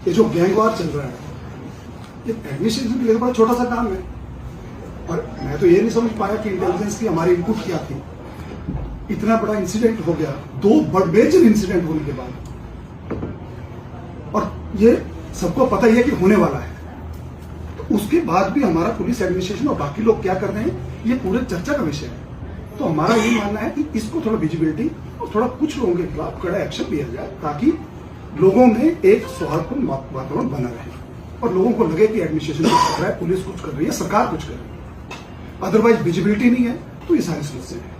ये जो गैंगवार चल रहा है, ये एडमिनिस्ट्रेशन के लिए बड़ा छोटा सा काम है। और मैं तो ये नहीं समझ पाया कि इंटेलिजेंस की हमारी इनपुट क्या थी। इतना बड़ा इंसिडेंट हो गया, 2 मेजर इंसिडेंट होने के बाद, और ये सबको पता ही है कि होने वाला है। तो उसके बाद भी हमारा पुलिस एडमिनिस्ट्रेशन और बाकी लोग क्या कर रहे हैं, ये पूरे चर्चा का विषय है। तो हमारा ये मानना है कि इसको थोड़ा विजिबिलिटी और थोड़ा कुछ लोगों के खिलाफ कड़ा एक्शन लिया जाए, ताकि लोगों में एक सौहार्दपूर्ण वातावरण बना रहे और लोगों को लगे कि एडमिनिस्ट्रेशन कुछ कर रहा है, पुलिस कुछ कर रही है, सरकार कुछ कर रही है। अदरवाइज विजिबिलिटी नहीं है तो ये सारी समस्या है।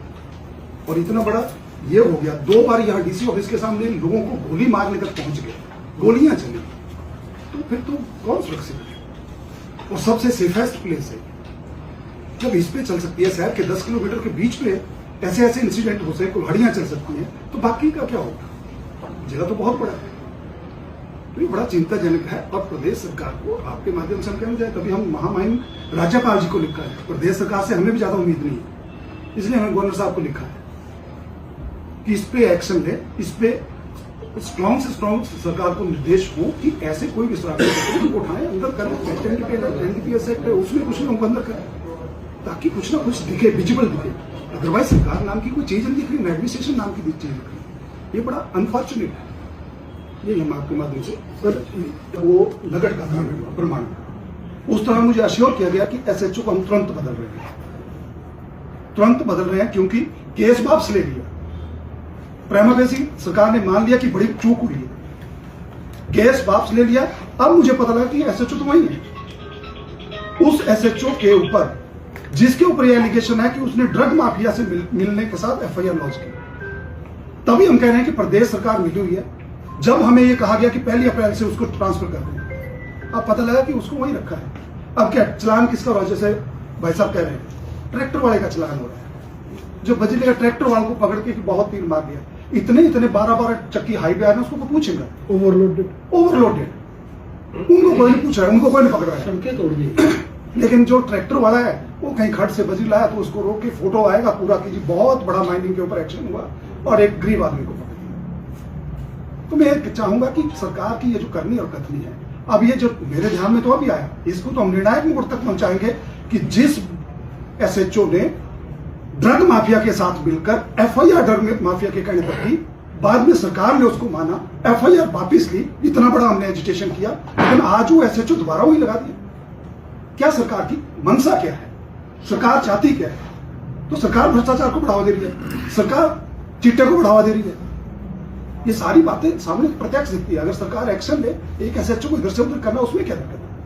और इतना बड़ा ये हो गया, 2 बार यहाँ डीसी ऑफिस के सामने लोगों को गोली मारने तक पहुंच गए, गोलियां चली, तो फिर तो कौन सुरक्षित है? और सबसे सेफेस्ट प्लेस है। जब इस पे चल सकती है, शहर के 10 किलोमीटर के बीच पे ऐसे ऐसे इंसिडेंट हो सकते, कुल्हाड़ियां चल सकती हैं, तो बाकी का क्या होगा? जगह तो बहुत बड़ा है। तो ये बड़ा चिंताजनक है। अब प्रदेश सरकार को आपके माध्यम से हम कहना चाहे, तभी हम महामहिम राज्यपाल जी को लिखा है। प्रदेश सरकार से हमें भी ज्यादा उम्मीद नहीं है, इसलिए हमने गवर्नर साहब को लिखा है कि इस पे एक्शन ले, इस पे स्ट्रॉन्ग से स्ट्रॉन्ग सरकार को निर्देश हो कि ऐसे कोई भी शरारत उठाए, अंदर करें, एनडीपीएस एक्ट है उसमें कुछ लोगों को अंदर करें, ताकि कुछ ना कुछ दिखे, विजिबल दिखे। अदरवाइज सरकार नाम की कोई चीज नहीं दिख रही, एडमिनिस्ट्रेशन नाम की चीज दिख रही। ये बड़ा अनफॉर्चुनेट है। ये हम आपके माध्यम से सर, वो नगद का काम है प्रमाण। उस तरह मुझे अश्योर किया गया कि एसएचओ को हम तुरंत बदल रहे हैं, क्योंकि केस वापस ले लिया। प्रेमा फेसी सरकार ने मान लिया कि बड़ी चूक हुई है, केस वापस ले लिया। अब मुझे पता लगा कि एसएचओ तो वही है। उस एसएचओ के ऊपर, जिसके ऊपर यह एलिगेशन है कि उसने ड्रग माफिया से मिलने के साथ एफआईआर लॉन्च की, तभी हम कह रहे हैं कि प्रदेश सरकार मिली हुई है। जब हमें यह कहा गया कि 1 अप्रैल से उसको ट्रांसफर कर दें, अब पता लगा कि उसको वहीं रखा है। अब क्या चलान किसका हो रहा है? जैसे भाई साहब कह रहे हैं, ट्रैक्टर वाले का चलान हो रहा है, जो बजली का ट्रैक्टर वाले को पकड़ के बहुत तीर मार दिया। इतने 12 चक्की हाईवे आ रहे, उसको पूछेंगे ओवरलोडेड उनको कोई नहीं पूछ रहा है, उनको कोई नहीं पकड़ रहा है। लेकिन जो ट्रैक्टर वाला है वो कहीं खट से बजरी लाया, तो उसको रोक के फोटो आएगा पूरा कि जी बहुत बड़ा माइनिंग के ऊपर एक्शन हुआ और एक गरीब आदमी को पकड़ लिया। तो मैं चाहूंगा कि सरकार की ये जो करनी और कथनी है, अब ये जो मेरे ध्यान में तो अभी आया, इसको तो हम निर्णायक मोड़ तक पहुंचाएंगे कि जिस एसएचओ ने ड्रग माफिया के साथ मिलकर एफआईआर ड्रग माफिया के कहने पर की, बाद में सरकार ने उसको माना, एफआईआर वापिस ली, इतना बड़ा हमने एजिटेशन किया, लेकिन आज वो एसएचओ दोबारा वही लगा दिया। क्या सरकार की मंशा क्या है? सरकार चाहती क्या है? तो सरकार भ्रष्टाचार को बढ़ावा दे रही है, सरकार चिट्टे को बढ़ावा दे रही है। ये सारी बातें सामने प्रत्यक्ष दिखती है। अगर सरकार एक्शन ले, एक एसएचओ को इधर से उधर करना, उसमें क्या दिक्कत है?